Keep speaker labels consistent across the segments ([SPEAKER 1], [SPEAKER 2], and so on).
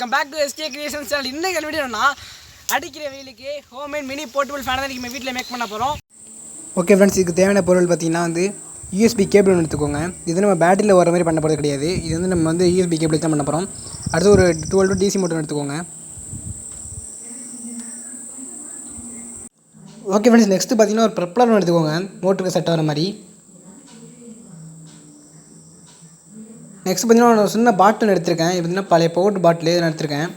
[SPEAKER 1] Welcome back to SK creations channel. இன்னைக்கு வீடியோனா அடிக்கிற வெயிலுக்கு ஹோம்மேட் மினி போர்ட்டபிள் ஃபேன் தான் நம்ம வீட்டில் மேக் பண்ண போகிறோம்.
[SPEAKER 2] ஓகே ஃப்ரெண்ட்ஸ், இதுக்கு தேவையான பொருள் பார்த்தீங்கன்னா USB கேபிள் ஒன்று எடுத்துக்கோங்க. இது நம்ம பேட்டரியில் வர மாதிரி பண்ண போகிறது கிடையாது. இது நம்ம USB கேபிள் தான் பண்ண போகிறோம். அடுத்து ஒரு 12 DC மோட்டர் எடுத்துக்கோங்க. ஓகே ஃப்ரெண்ட்ஸ், நெக்ஸ்ட்டு பார்த்தீங்கன்னா ஒரு ப்ரப்ளர் ஒன்று எடுத்துக்கோங்க, மோட்டருக்கு செட் ஆகிற மாதிரி. நெக்ஸ்ட் பார்த்தீங்கன்னா ஒரு சின்ன பாட்டில் எடுத்திருக்கேன். இது பார்த்தீங்கன்னா பழைய பவுடர் பாட்டில் இதில் எடுத்திருக்கேன்.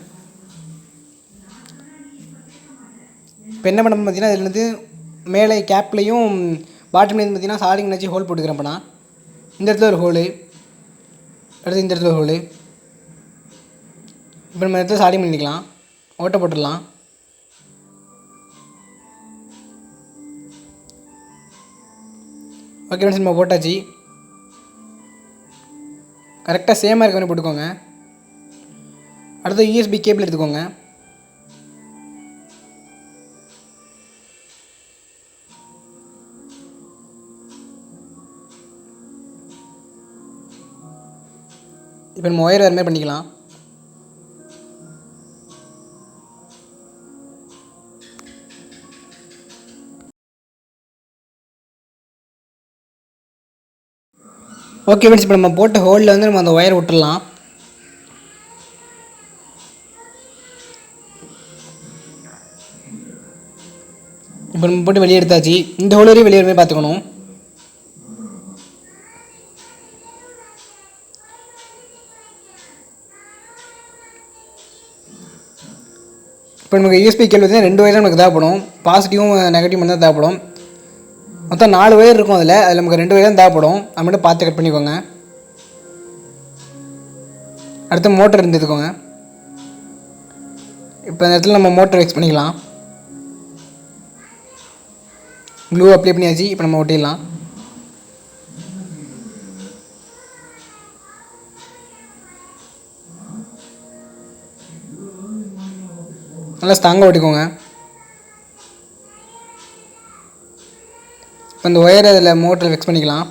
[SPEAKER 2] இப்போ என்ன பண்ண பார்த்தீங்கன்னா இதில் மேலே கேப்லேயும் பாட்டில் பார்த்தீங்கன்னா சாலிங் வச்சு ஹோல் போட்டுக்கிறேன். இப்போ நான் இந்த இடத்துல ஒரு ஹோலு, அடுத்து இந்த இடத்துல ஒரு ஹோலு. இப்போ நம்ம இடத்துல சாலிங் பண்ணிக்கலாம், ஓட்டை போட்டுடலாம். ஓகே ஃப்ரெண்ட்ஸ், நம்ம போட்டாச்சு. கரெக்டாக சேமாக இருக்க மாதிரி போட்டுக்கோங்க. அடுத்து USB கேபிள் எடுத்துக்கோங்க. இப்போ நம்ம ஒயர் வேறு மாதிரி பண்ணிக்கலாம். ஓகே ஃப்ரெண்ட்ஸ், இப்போ நம்ம போட்ட ஹோலில் நம்ம அந்த ஒயர் விட்டுடலாம். இப்போ நம்ம போட்டு வெளியே எடுத்தாச்சு. இந்த ஹோல் வரையும் வெளியே வருமே பார்த்துக்கணும். இப்போ நமக்கு USB கேபிள் பார்த்தீங்கன்னா 2 ஒயர் நமக்கு தேவைப்படும். பாசிட்டிவும் நெகட்டிவ் மட்டும் தான் தேவைப்படும். மொத்தம் 4 ஒயர் இருக்கும். அதில் நமக்கு 2 ஒயர் தான் தேவைப்படும். அது மட்டும் பார்த்து கட் பண்ணிக்கோங்க. அடுத்து மோட்டர் எடுத்துக்கோங்க. இப்போ இந்த இடத்துல நம்ம மோட்டர் ஃபிக்ஸ் பண்ணிக்கலாம். க்ளூ அப்ளை பண்ணியாச்சு. இப்போ நம்ம ஒட்டிடலாம். நல்லா ஸ்ட்ராங்காக ஓட்டிக்கோங்க. இப்போ இந்த ஒயரை அதில் மோட்டரில் ஃபிக்ஸ் பண்ணிக்கலாம்.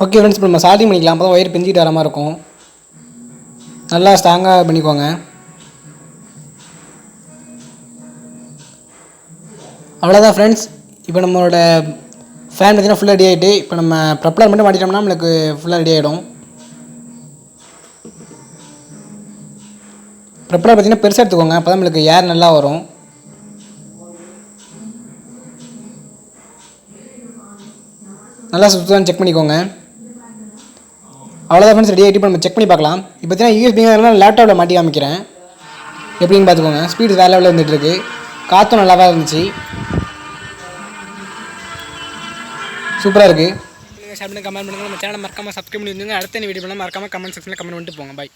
[SPEAKER 2] ஓகே ஃப்ரெண்ட்ஸ், இப்போ நம்ம சால்டிங் பண்ணிக்கலாம். அப்போ தான் ஒயர் பிஞ்சிட்டு வர மாதிரி இருக்கும். நல்லா ஸ்ட்ராங்காக பண்ணிக்கோங்க. அவ்வளோதான் ஃப்ரெண்ட்ஸ். இப்போ நம்மளோட ஃபேன் பார்த்திங்கன்னா ஃபுல்லாக ரெடி ஆகிட்டு, இப்போ நம்ம ப்ரப்ளர் மட்டும் மாட்டிட்டோம்னா நம்மளுக்கு ஃபுல்லாக ரெடி ஆகிடும். ப்ரப்ளர் பார்த்திங்கன்னா பெருசாக எடுத்துக்கோங்க, அப்போ தான் நம்மளுக்கு ஏர் நல்லா வரும். நல்லா சுத்தம் செக் பண்ணிக்கோங்க. அவ்வளோதான் ஃப்ரெண்ட்ஸ், ரெடி ஆகிட்டு இப்போ நம்ம செக் பண்ணி பார்க்கலாம். இப்போ பார்த்தீங்கன்னா USB லேப்டாப்பில் மாட்டி காமிக்கிறேன், எப்படின்னு பார்த்துக்கோங்க. ஸ்பீடு வேறு லெவலில் வந்துட்டுருக்கு, காற்றும் நல்லாவே இருந்துச்சு, சூப்பராக இருக்குது.
[SPEAKER 1] கமெண்ட் பண்ணுங்கள். நம்ம சேனலை மறக்காமல் சப்ஸ்கிரைப் பண்ணி வந்துங்க. அடுத்த வீடியோ பண்ணால் மறக்காமல் கமெண்ட் செக்ஷனில் கமெண்ட் பண்ணிட்டு போங்க. பாய்.